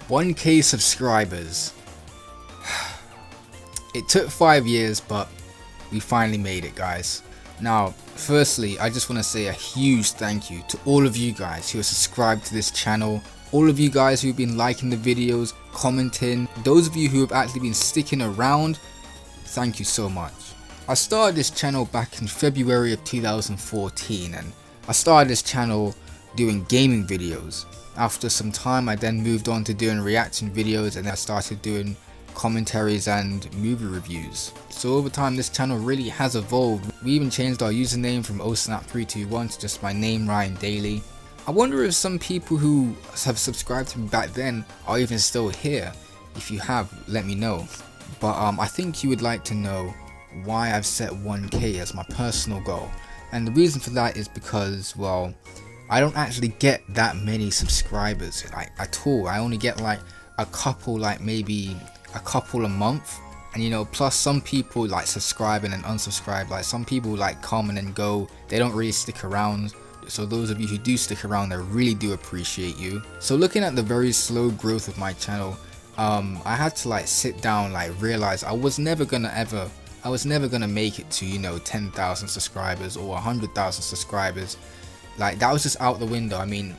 1K subscribers. It took 5 years, but we finally made it, guys. Now, firstly, I just want to say a huge thank you to all of you guys who are subscribed to this channel, all of you guys who've been liking the videos, commenting, those of you who have actually been sticking around, thank you so much. I started this channel back in February of 2014, and I started this channel doing gaming videos. After some time, I then moved on to doing reaction videos, and I started doing commentaries and movie reviews. So over time, this channel really has evolved. We even changed our username from osnap321 to just my name, Ryan Daly. I wonder if some people who have subscribed to me back then are even still here. If you have, let me know. But I think you would like to know why I've set 1K as my personal goal. And the reason for that is because, well, I don't actually get that many subscribers like at all. I only get like a couple, like maybe a couple a month, and you know, plus some people like subscribe and then unsubscribe. Like some people like come and then go, they don't really stick around. So those of you who do stick around, I really do appreciate you. So looking at the very slow growth of my channel, I had to like sit down, like realize I was never gonna make it to, you know, 10,000 subscribers or 100,000 subscribers. Like that was just out the window. I mean,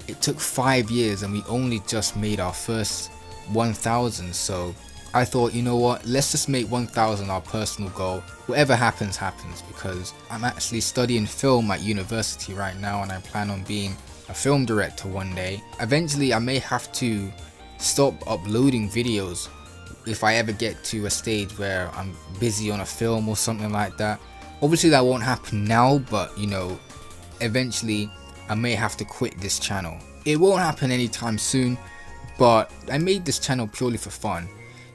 it took 5 years and we only just made our first 1,000. So I thought, you know what, let's just make 1,000 our personal goal. Whatever happens, happens, because I'm actually studying film at university right now, and I plan on being a film director one day. Eventually I may have to stop uploading videos if I ever get to a stage where I'm busy on a film or something like that. Obviously that won't happen now, but you know, eventually I may have to quit this channel. It won't happen anytime soon, but I made this channel purely for fun.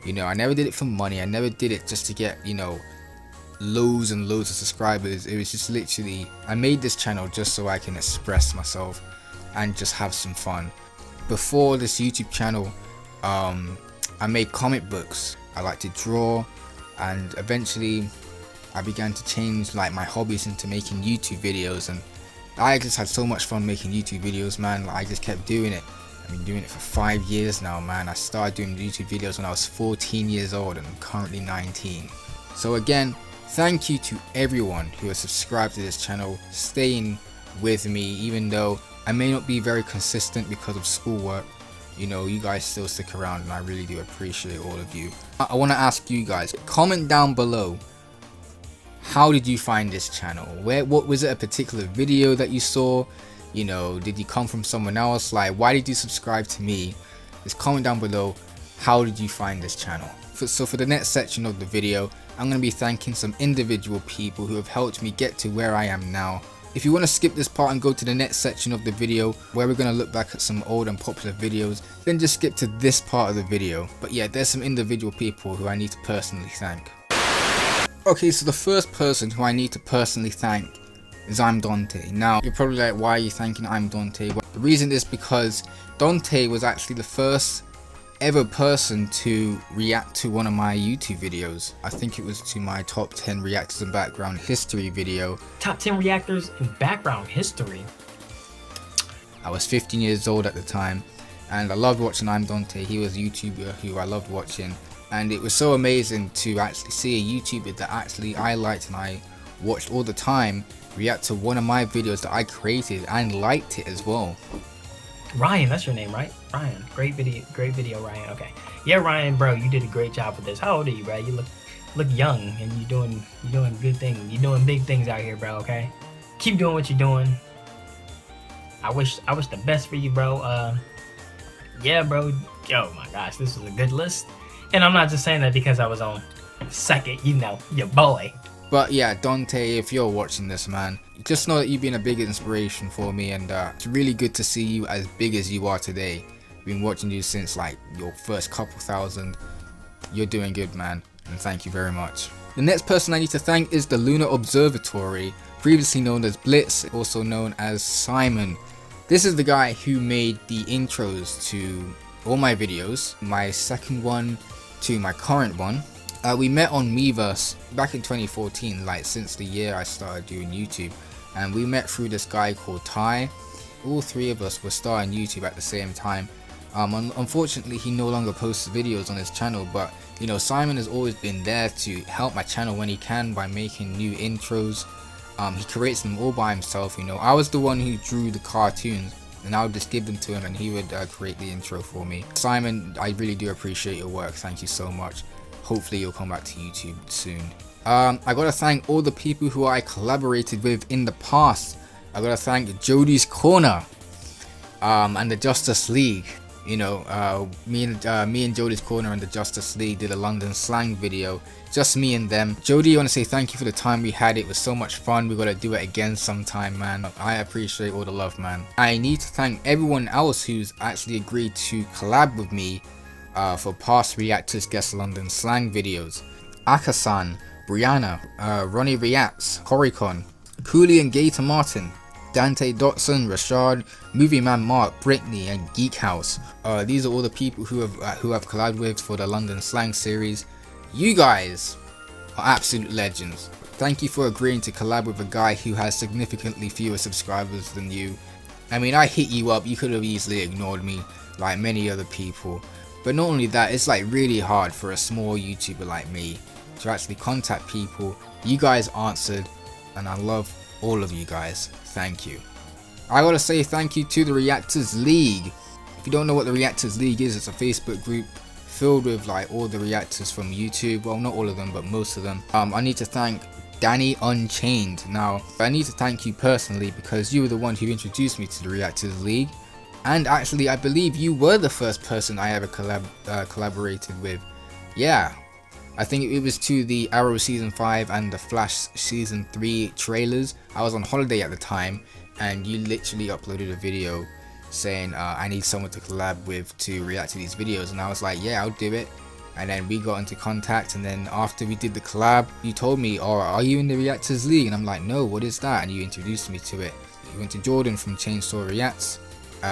You know, I never did it for money. I never did it just to get, you know, loads and loads of subscribers. It was just literally, I made this channel just so I can express myself and just have some fun. Before this YouTube channel, I made comic books. I like to draw, and eventually I began to change like my hobbies into making YouTube videos, and I just had so much fun making YouTube videos, man. Like, I just kept doing it. I've been doing it for 5 years now, man. I started doing YouTube videos when I was 14 years old, and I'm currently 19. So again, thank you to everyone who has subscribed to this channel, staying with me even though I may not be very consistent because of schoolwork. You know, you guys still stick around, and I really do appreciate all of you. I want to ask you guys, comment down below, how did you find this channel? What was it, a particular video that you saw? You know, did you come from someone else? Like, why did you subscribe to me? Just comment down below, how did you find this channel? So for the next section of the video, I'm going to be thanking some individual people who have helped me get to where I am now. If you want to skip this part and go to the next section of the video where we're going to look back at some old and popular videos, then just skip to this part of the video. But yeah, there's some individual people who I need to personally thank. Okay, so the first person who I need to personally thank is ImDontai. Now, you're probably like, why are you thanking ImDontai? Well, the reason is because Dante was actually the first ever person to react to one of my YouTube videos. I think it was to my top 10 reactors in background history video. Top 10 reactors in background history? I was 15 years old at the time, and I loved watching ImDontai. He was a YouTuber who I loved watching, and it was so amazing to actually see a YouTuber that actually I liked and I watched all the time react to one of my videos that I created and liked it as well. Ryan, that's your name, right? Ryan, great video, Ryan. Okay, yeah, Ryan, bro, you did a great job with this. How old are you, bro? You look young, and you're doing good things. You're doing big things out here, bro. Okay, keep doing what you're doing. I wish the best for you, bro. Yeah, bro. Oh my gosh, this is a good list, and I'm not just saying that because I was on second. You know, your boy. But yeah, Dante, if you're watching this, man, just know that you've been a big inspiration for me, and it's really good to see you as big as you are today. I've been watching you since like your first couple thousand. You're doing good, man, and thank you very much. The next person I need to thank is the Lunar Observatory, previously known as Blitz, also known as Simon. This is the guy who made the intros to all my videos, my second one to my current one. We met on Miiverse back in 2014, like since the year I started doing YouTube, and we met through this guy called Ty. All three of us were starting YouTube at the same time, Unfortunately, he no longer posts videos on his channel, but you know, Simon has always been there to help my channel when he can by making new intros. He creates them all by himself. You know, I was the one who drew the cartoons, and I would just give them to him and he would create the intro for me. Simon, I really do appreciate your work. Thank you so much. Hopefully you'll come back to YouTube soon. I gotta thank all the people who I collaborated with in the past. I gotta thank Jody's Corner and the Justice League. You know, me and Jody's Corner and the Justice League did a London Slang video, just me and them. Jody, I want to say thank you for the time we had. It was so much fun. We gotta do it again sometime, man. I appreciate all the love, man. I need to thank everyone else who's actually agreed to collab with me for past Reactors Guest London Slang videos. Akasan, Brianna, RonnieReacts, Koricon, Koollee and Gattor Martin, Dante, Dotson, Rashad, Movie Man Mark, Brittany, and Geek House. These are all the people who have collabed with for the London Slang series. You guys are absolute legends. Thank you for agreeing to collab with a guy who has significantly fewer subscribers than you. I mean, I hit you up, you could have easily ignored me like many other people. But not only that, it's like really hard for a small YouTuber like me to actually contact people. You guys answered, and I love all of you guys. Thank you. I gotta say thank you to the Reactors League. If you don't know what the Reactors League is, it's a Facebook group filled with like all the reactors from YouTube. Well, not all of them, but most of them. I need to thank Danny Unchained. Now, I need to thank you personally because you were the one who introduced me to the Reactors League. And actually, I believe you were the first person I ever collaborated with. Yeah. I think it was to the Arrow Season 5 and the Flash Season 3 trailers. I was on holiday at the time, and you literally uploaded a video saying I need someone to collab with to react to these videos, and I was like, yeah, I'll do it. And then we got into contact, and then after we did the collab, you told me, oh, are you in the Reactors League? And I'm like, no, what is that? And you introduced me to it. You went to Jordan from ChainsawReacts.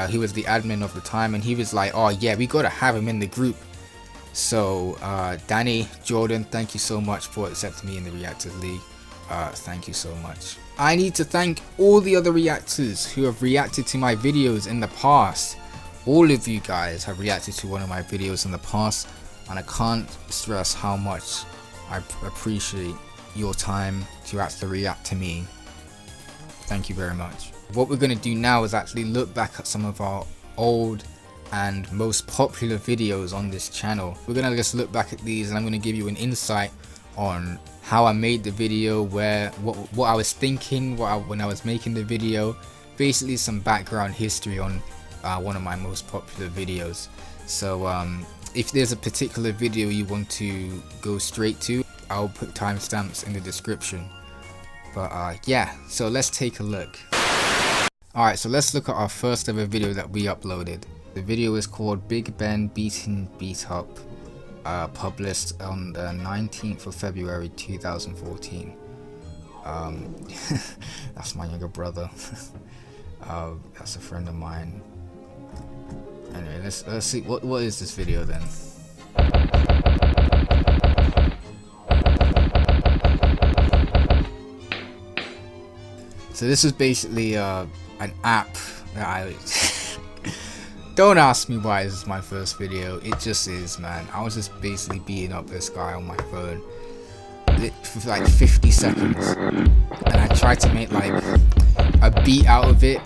He was the admin of the time, and he was like, oh yeah, we gotta have him in the group. So Danny, Jordan, thank you so much for accepting me in the Reactors League. Thank you so much. I need to thank all the other reactors who have reacted to my videos in the past. All of you guys have reacted to one of my videos in the past, and I can't stress how much I appreciate your time to actually react to me. Thank you very much. What we're going to do now is actually look back at some of our old and most popular videos on this channel. We're going to just look back at these, and I'm going to give you an insight on how I made the video, what I was thinking when I was making the video, basically some background history on one of my most popular videos. So if there's a particular video you want to go straight to, I'll put timestamps in the description. But yeah, so let's take a look. Alright, so let's look at our first ever video that we uploaded. The video is called Big Ben Beaten Beat Up, published on the 19th of February 2014. That's my younger brother. That's a friend of mine. Anyway, let's see what is this video then. So this is basically an app that I don't ask me why this is my first video, it just is, man. I was just basically beating up this guy on my phone for like 50 seconds, and I tried to make like a beat out of it.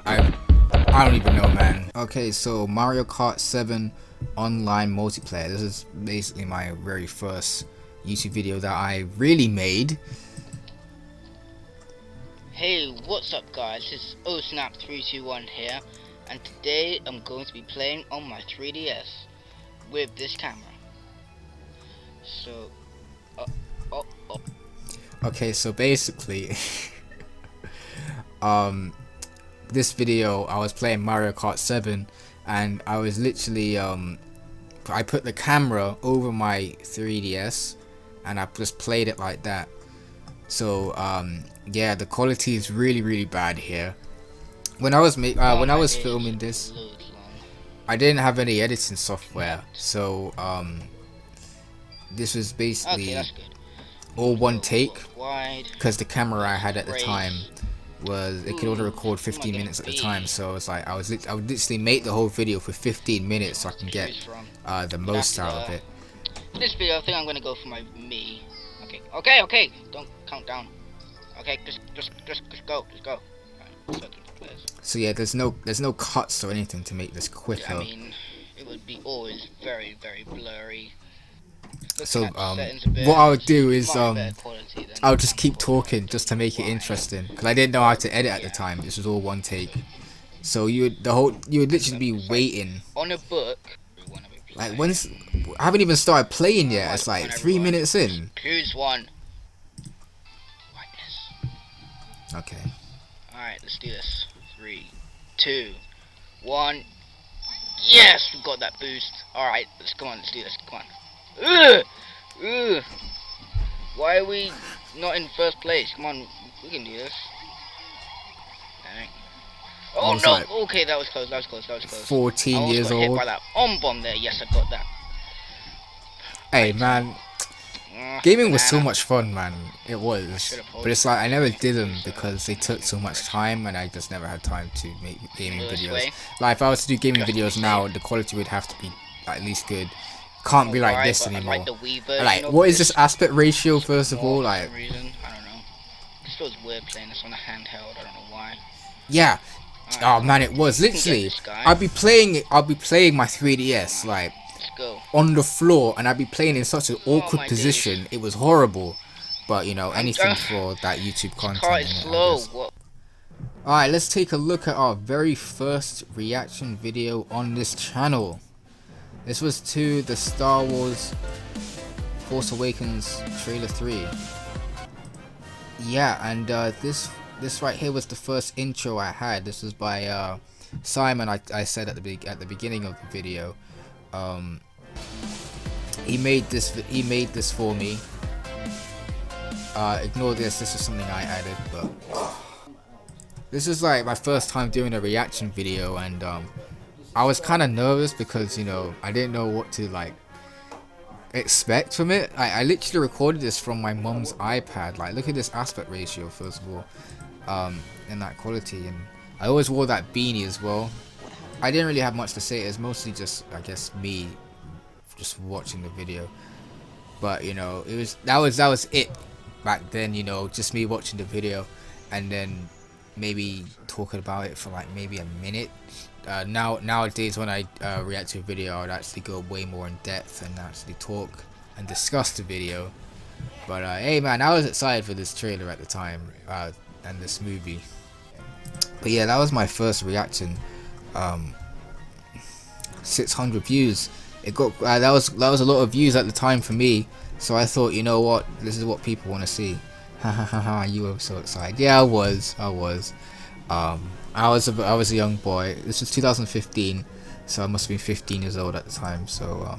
I don't even know, man. Okay, so Mario Kart 7 online multiplayer. This is basically my very first YouTube video that I really made. Hey, what's up guys, it's OSnap321 here, and today I'm going to be playing on my 3DS with this camera. So, okay, so basically, this video I was playing Mario Kart 7, and I was literally, I put the camera over my 3DS, and I just played it like that. So, yeah, the quality is really bad here. When I was filming this, I didn't have any editing software, so this was basically all one take, because the camera I had at the time was it could only record 15 minutes at the time, so it's like I would literally make the whole video for 15 minutes so I can get the most out of it. For this video, I think I'm gonna go for my me. Okay. Don't count down. Okay, just go. Right, so yeah, there's no cuts or anything to make this quicker. I mean, it would be always very blurry. So what I would do is I would just keep talking just to make it interesting, because I didn't know how to edit at the time. This was all one take, so you would literally be waiting on a book. Like once I haven't even started playing yet. It's like 3 minutes in. Choose one. Whiteness. Okay. Alright, let's do this. 3, 2, 1. Yes, we got that boost. Alright, let's do this. Come on. Ugh. Why are we not in first place? Come on, we can do this. Dang. Oh no! Like okay, that was close. 14 years old. Hit by that bomb there. Yes, I got that. Hey man, gaming was so much fun, man. It was, but it's like I never did them because they took so much time, and I just never had time to make gaming videos. Like if I was to do gaming videos now, the quality would have to be at least good. Can't be like this anymore. Like, what is this aspect ratio first of all? Like, I don't know. This feels weird playing this on a handheld. I don't know why. Yeah. Oh man, it was literally. I'd be playing my 3DS like on the floor, and I'd be playing in such an awkward position. It was horrible, but you know, anything for that YouTube content. Alright, let's take a look at our very first reaction video on this channel. This was to the Star Wars Force Awakens trailer 3. Yeah, and this right here was the first intro I had. This was by Simon. I said at the beginning of the video. He made this for me. Ignore this. This is something I added, but this is like my first time doing a reaction video, and I was kind of nervous because, you know, I didn't know what to like expect from it. I literally recorded this from my mum's iPad. Like, look at this aspect ratio first of all, and that quality, and I always wore that beanie as well. I didn't really have much to say. It was mostly just, I guess, me just watching the video, but you know, that was it back then, you know, just me watching the video and then maybe talking about it for like maybe a minute. Nowadays when I react to a video, I would actually go way more in depth and actually talk and discuss the video. But hey man, I was excited for this trailer at the time, and this movie. But yeah, that was my first reaction. 600 views. It got that was a lot of views at the time for me. So I thought, you know what, this is what people want to see. Hahaha, you were so excited. Yeah, I was. I was a young boy. This was 2015, so I must have been 15 years old at the time. So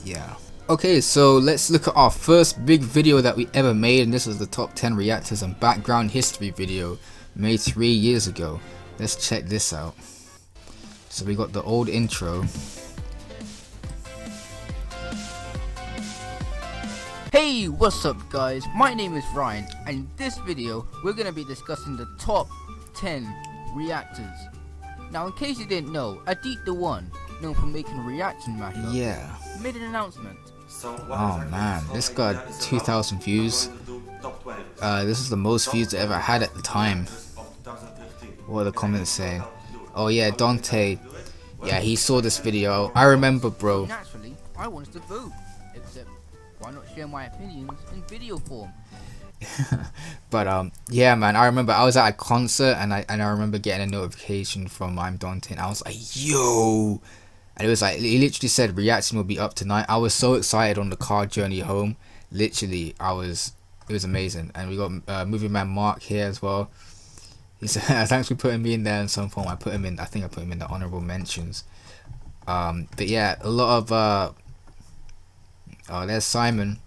yeah. Okay, so let's look at our first big video that we ever made, and this was the top 10 reactors and background history video made 3 years ago. Let's check this out. So we got the old intro. Hey, what's up guys? My name is Ryan, and in this video we're going to be discussing the top 10 reactors. Now in case you didn't know, Adik the One, known for making reaction mashups, made an announcement. Oh man, this got 2,000 views. This is the most views I ever had at the time. What are the comments saying? Oh yeah, Dante. Yeah, he saw this video. I remember, bro. Naturally, I wanted to vote. Except, why not share my opinions in video form? But yeah man, I remember I was at a concert, and I remember getting a notification from ImDontai, and I was like, yo, and it was like, he literally said reaction will be up tonight. I was so excited on the car journey home. Literally, it was amazing. And we got movie man Mark here as well. He said thanks for putting me in there in some form. I put him in, I think I put him in the honorable mentions. But yeah, a lot of oh, there's Simon.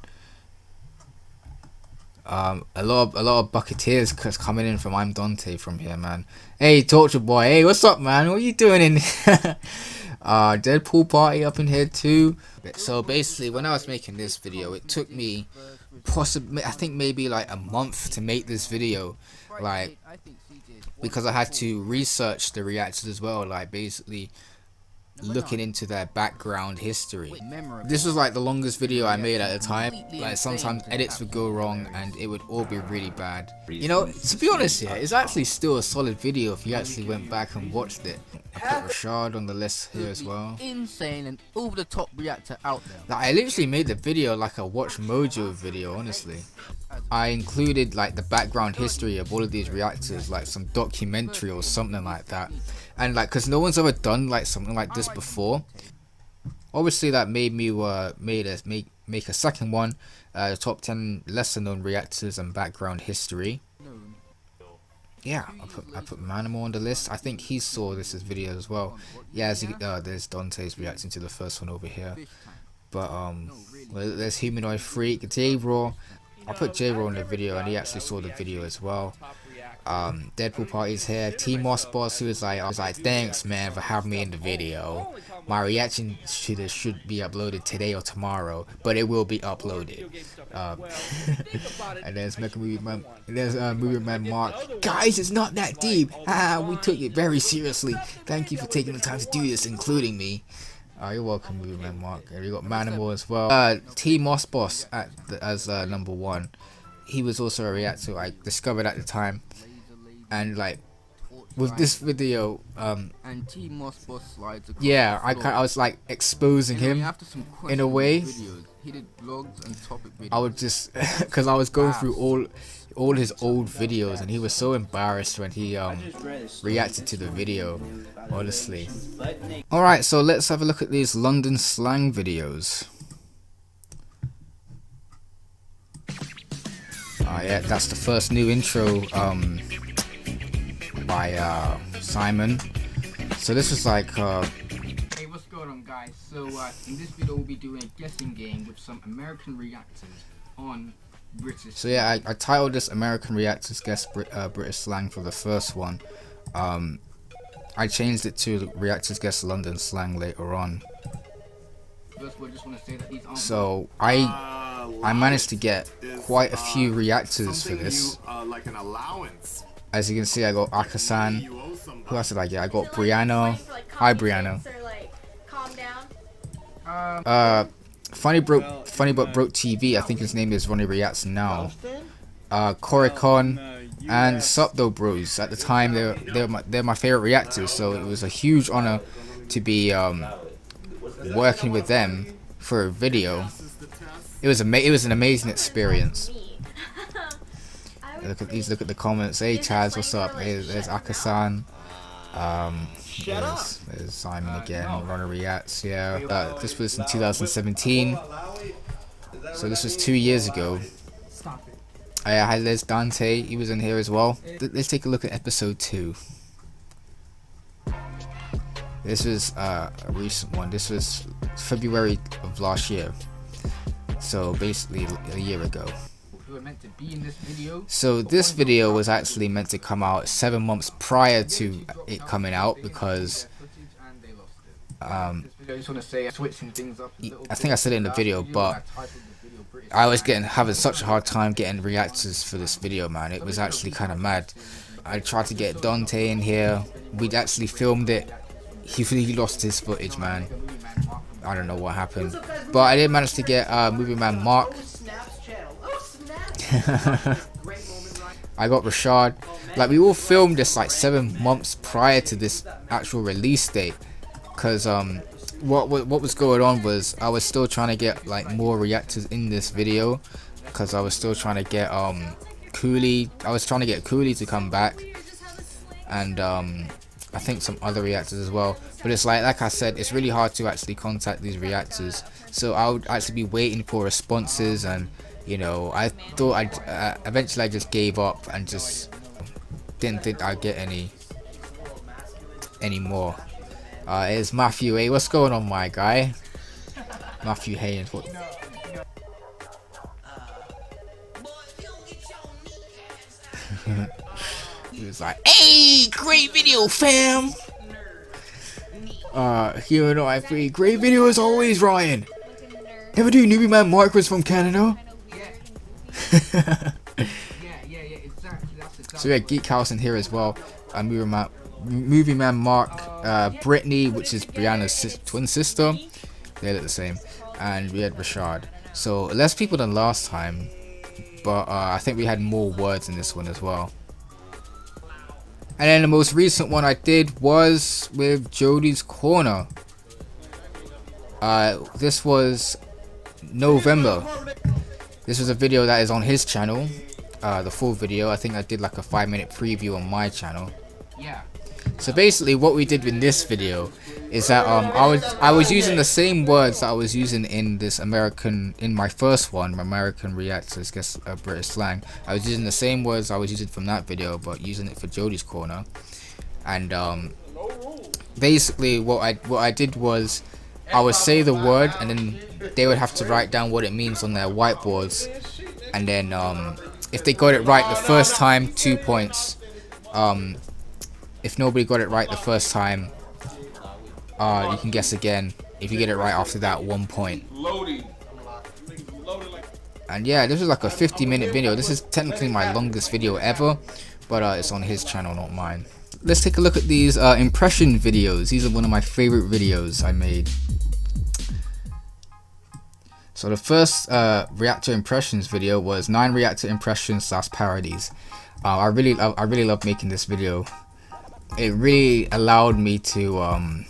A lot of bucketeers coming in from ImDontai from here, man. Hey, Torture Boy. Hey, what's up, man? What are you doing in here? Deadpool party up in here too. So basically, when I was making this video, it took me possibly, I think maybe like a month to make this video. Like, because I had to research the reactors as well, like basically looking into their background history. This was like the longest video I made at the time. Like sometimes edits would go wrong and it would all be really bad. You know, to be honest, yeah, it's actually still a solid video if you actually went back and watched it. I put ShawdGawd on the list here as well. Insane and over the top reactor out there. Like, I literally made the video like a Watch Mojo video, honestly. I included like the background history of all of these reactors, like some documentary or something like that. And like, cause no one's ever done like something like this before. Obviously, that made me make a second one, the top 10 lesser known reactors and background history. Yeah, I put Manimal on the list. I think he saw this video as well. Yeah, as there's Dante's reacting to the first one over here. But well, there's Humanoid Freak, J-Raw. I put J-Raw in the video and he actually saw the video as well. Deadpool Party's here. T-Moss Boss, who was like, thanks man for having me in the video. My reaction should be uploaded today or tomorrow, but it will be uploaded. And there's Movie Man Mark. Guys, it's not that deep. We took it very seriously. Thank you for taking the time to do this, including me. You're welcome, Movie Man Mark. And you got Manimal as well. T-Moss Boss as number 1. He was also a reactor I discovered at the time. And like with this video, yeah, I was like exposing him in a way. I would just because I was going through all his old videos and he was so embarrassed when he reacted to the video, honestly. Alright, so let's have a look at these London Slang videos. Yeah, that's the first new intro by Simon. So this is like hey, what's going on guys? So in this video we'll be doing a guessing game with some American reactors on British. So yeah, I titled this American Reactors Guess British Slang for the first one. I changed it to Reactors Guess London Slang later on. So I managed to get quite a few reactors for this. As you can see, I got Akasan. Who else did I get? I got Brianna. Hi Brianna. Funny but broke TV. I think his name is RonnieReacts now. Koricon and Sup Though Bros. At the time, they're my favorite reactors. So it was a huge honor to be working with them for a video. It was an amazing experience. Look at these. Look at the comments. Hey Chaz, what's up? Hey, there's Akasan. There's Simon again. RonnieReacts. Yeah. This was in 2017. So this was 2 years ago. There's Dante. He was in here as well. Let's take a look at episode 2. This was a recent one. This was February of last year. So basically a year ago. So this video was actually meant to come out 7 months prior to it coming out because I think I said it in the video, but I was having such a hard time getting reactors for this video, man. It was actually kind of mad. I tried to get Dante in here. We'd actually filmed it. He lost his footage, man. I don't know what happened, but I did manage to get Movie Man Mark. I got Rashad. Like, we all filmed this like 7 months prior to this actual release date, because what was going on was I was still trying to get like more reactors in this video, because I was still trying to get Koollee. I was trying to get Koollee to come back, and I think some other reactors as well. But it's like I said, it's really hard to actually contact these reactors, so I would actually be waiting for responses, and you know, I thought eventually I just gave up and just didn't think I'd get any more. It's Matthew. Hey, what's going on, my guy? Matthew Haynes. What? He was like, "Hey, great video, fam." Here know I free. Great video as always, Ryan. Ever do Newbie Man Markers from Canada? So we had Geek House in here as well. Movie Man Mark, Brittany, which is Brianna's twin sister. They look the same. And we had Rashad. So less people than last time, but I think we had more words in this one as well. And then the most recent one I did was with Jody's Corner. This was November. This was a video that is on his channel, the full video. I think I did like a 5-minute preview on my channel. Yeah. So basically what we did in this video is that I was using the same words that I was using in my first one, American Reactors, guess British slang. I was using the same words I was using from that video, but using it for Jody's Corner. And basically what I did was I would say the word, and then they would have to write down what it means on their whiteboards. And then if they got it right the first time, 2 points. If nobody got it right the first time, you can guess again. If you get it right after that, 1 point. And yeah, this was like a 50-minute video. This is technically my longest video ever, but it's on his channel, not mine. Let's take a look at these impression videos. These are one of my favorite videos I made. So the first Reactor impressions video was 9 Reactor impressions / parodies. I really love making this video. It really allowed me to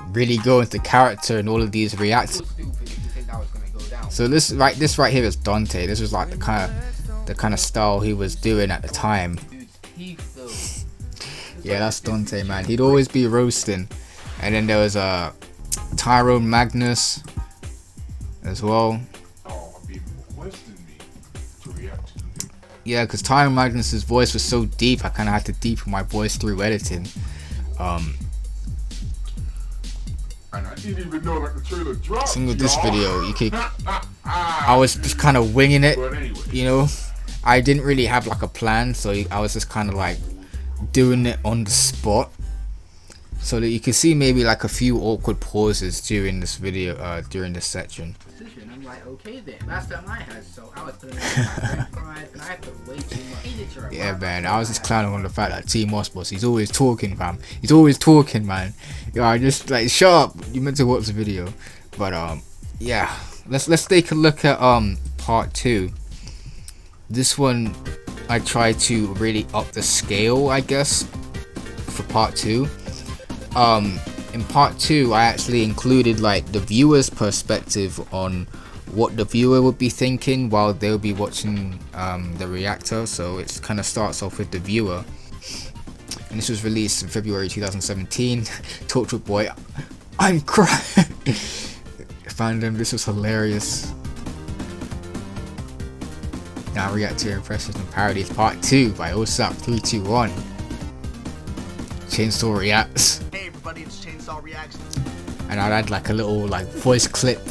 really go into character in all of these reactors. So this right here is Dante. This was like the kind of style he was doing at the time. Yeah, that's Dante, man. He'd always be roasting. And then there was Tyrone Magnus as well. Yeah, because Tyrone Magnus's voice was so deep, I kind of had to deepen my voice through editing. And I didn't even know that the trailer dropped. Same with this video, I was just kind of winging it, you know. I didn't really have like a plan, so I was just kind of like doing it on the spot, so that you can see maybe like a few awkward pauses during this video, during this section. I'm like, okay then. Last time I had, so I was putting in my fries and I put way too much. Yeah, man, I was just clowning on the fact that T Moss boss, he's always talking, fam. He's always talking, man. Yeah, I just like, shut up. You meant to watch the video. But yeah, let's take a look at part 2. This one I tried to really up the scale, I guess, for part 2. In part 2 I actually included like the viewer's perspective on what the viewer would be thinking while they'll be watching the reactor. So it kind of starts off with the viewer, and this was released in February 2017. Torture Boy, I'm crying. Fandom, this was hilarious. Now Reactor impressions and parodies part 2 by OSAP321. ChainsawReacts. Hey everybody, it's ChainsawReacts. And I'd add like a little like voice clip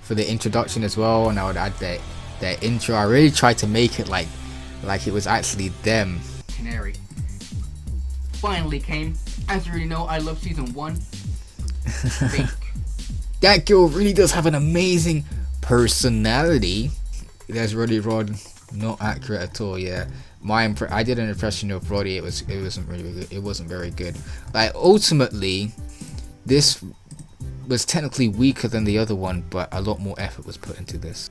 for the introduction as well, and I would add their intro. I really tried to make it like it was actually them. Canary finally came. As you already know, I love season 1. Fake. That girl really does have an amazing personality. There's Roddy Rod, not accurate at all. Yeah, I did an impression of Roddy. It wasn't really good. It wasn't very good. Like ultimately, this was technically weaker than the other one, but a lot more effort was put into this.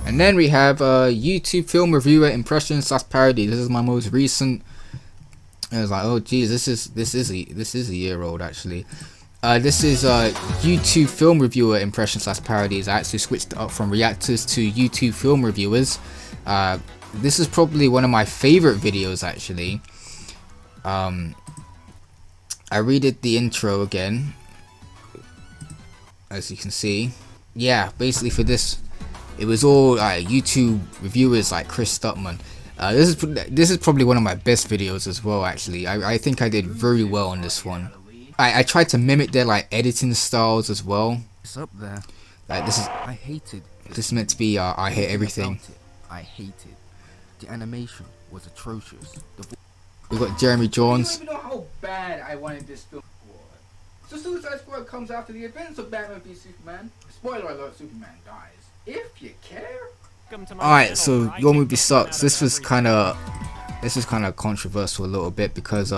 And then we have YouTube film reviewer impressions / parody. This is my most recent. I was like, oh geez, this is a year old actually. This is YouTube film reviewer impressions / parodies. I actually switched up from reactors to YouTube film reviewers. This is probably one of my favorite videos actually. I redid the intro again, as you can see. Yeah, basically for this, it was all YouTube reviewers like Chris Stuttman. This is probably one of my best videos as well actually. I think I did very well on this one. I tried to mimic their like editing styles as well. It's up there. Like this is, I hated. this is meant to be I hate everything. I hated. The animation was atrocious. We've got Jeremy Jones. I don't even know how bad I wanted this film. So Suicide Squad comes after the events of Batman v Superman. Spoiler alert: Superman dies. If you care. Alright, so your movie sucks. This was kind of this is kind of controversial a little bit because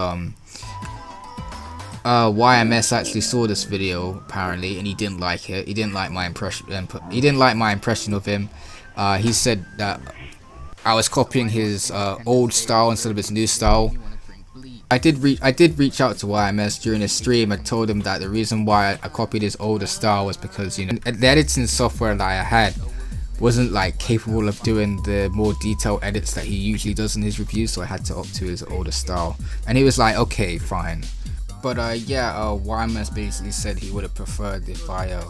YMS actually saw this video apparently, and he didn't like it. He didn't like my impression. He didn't like my impression of him. He said that I was copying his old style instead of his new style. I did reach out to YMS during his stream. I told him that the reason why I copied his older style was because, you know, the editing software that I had wasn't like capable of doing the more detailed edits that he usually does in his reviews, so I had to opt to his older style. And he was like, okay, fine. But yeah, YMS basically said he would have preferred if I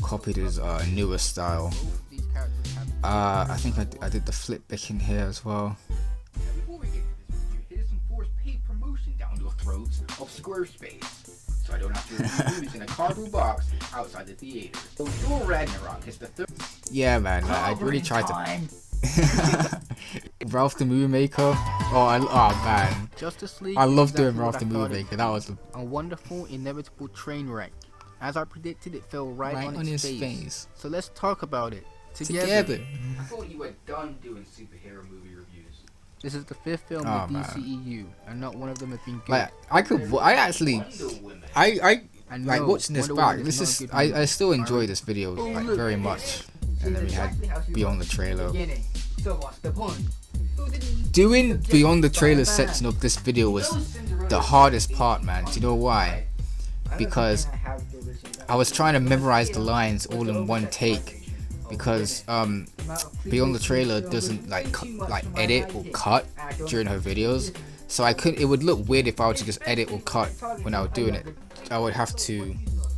copied his newer style. I think I did the flip back in here as well. Before we get to this review, here's some forced paid promotion down your throats of Squarespace, so I don't have to review movies in a cardboard box outside the theater. So Thor Ragnarok is the third. Yeah, man, like, I really tried to. Ralph the Movie Maker. Oh man, Justice League. I love doing exactly Ralph what the I Movie thought it Maker. That was a wonderful, inevitable train wreck. As I predicted, it fell right on his its face. So let's talk about it Together. I thought you were done doing superhero movie reviews. This is the 5th film of man. DCEU, and not one of them has been good. Like I actually, I like watching this Wonder back. Woman This is is not a good I still enjoy this video like very much. And then we had Beyond the Trailer. So what's the point? Doing Beyond the Trailer section of this video was the hardest part, man. Do you know why? Because I was trying to memorize the lines all in one take. Because Beyond the Trailer doesn't like edit or cut during her videos, so I couldn't. It would look weird if I were to just edit or cut when I was doing it. I would have to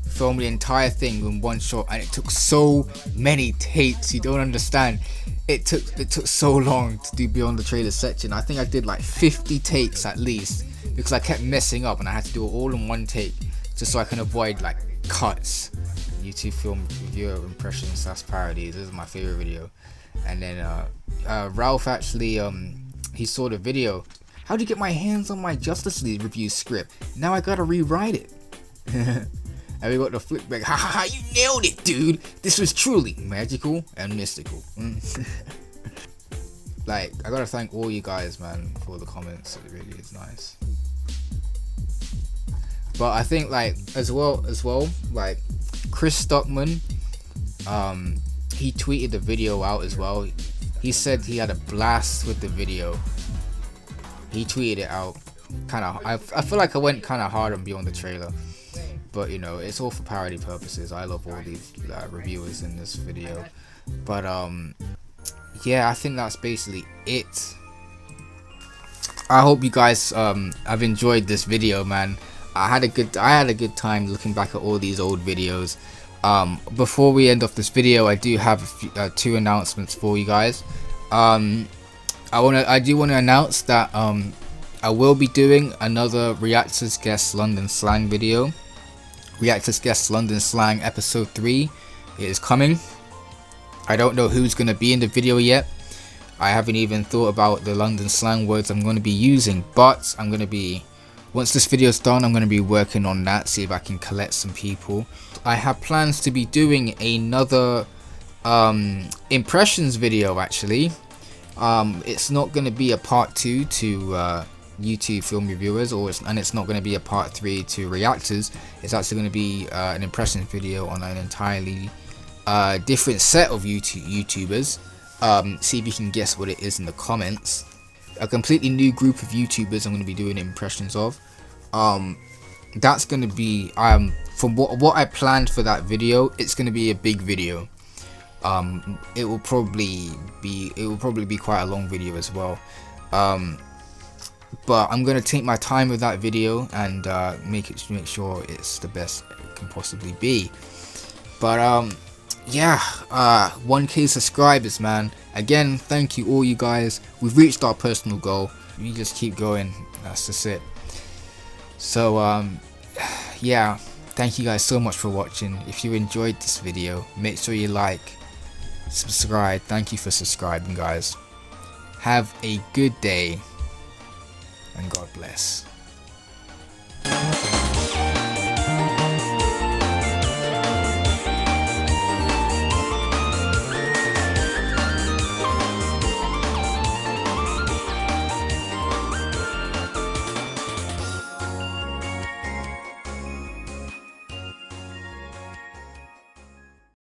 film the entire thing in one shot, and it took so many takes. You don't understand. It took so long to do Beyond the Trailer section. I think I did like 50 takes at least because I kept messing up, and I had to do it all in one take just so I can avoid like cuts. YouTube film reviewer impressions / parodies. This is my favorite video. And then Ralph actually he saw the video. How'd you get my hands on my Justice League review script? Now I gotta rewrite it. And we got the flip back. Ha ha ha! You nailed it, dude. This was truly magical and mystical. Like, I gotta thank all you guys, man, for the comments. It really is nice. But I think like as well like Chris Stockman, he tweeted the video out as well. He said he had a blast with the video. He tweeted it out. I feel like I went kind of hard on Beyond the Trailer, but you know, it's all for parody purposes. I love all these reviewers in this video. But yeah, I think that's basically it. I hope you guys have enjoyed this video, man. I had a good time looking back at all these old videos. Before we end off this video, I do have two announcements for you guys. I do want to announce that I will be doing another Reactors Guest London Slang video. Reactors Guest London Slang episode 3 is coming. I don't know who's going to be in the video yet. I haven't even thought about the London slang words I'm going to be using, but I'm going to be, once this video is done, I'm going to be working on that, see if I can collect some people. I have plans to be doing another impressions video actually. It's not going to be a part 2 to YouTube film reviewers, and it's not going to be a part 3 to reactors. It's actually going to be an impressions video on an entirely different set of YouTubers. See if you can guess what it is in the comments. A completely new group of YouTubers I'm going to be doing impressions of. That's going to be from what I planned for that video. It's going to be a big video. It will probably be quite a long video as well. But I'm going to take my time with that video and make sure it's the best it can possibly be. But yeah, 1K subscribers, man. Again, thank you all you guys. We've reached our personal goal. We just keep going. That's just it. So yeah, thank you guys so much for watching. If you enjoyed this video, make sure you like, subscribe. Thank you for subscribing, guys. Have a good day, and God bless.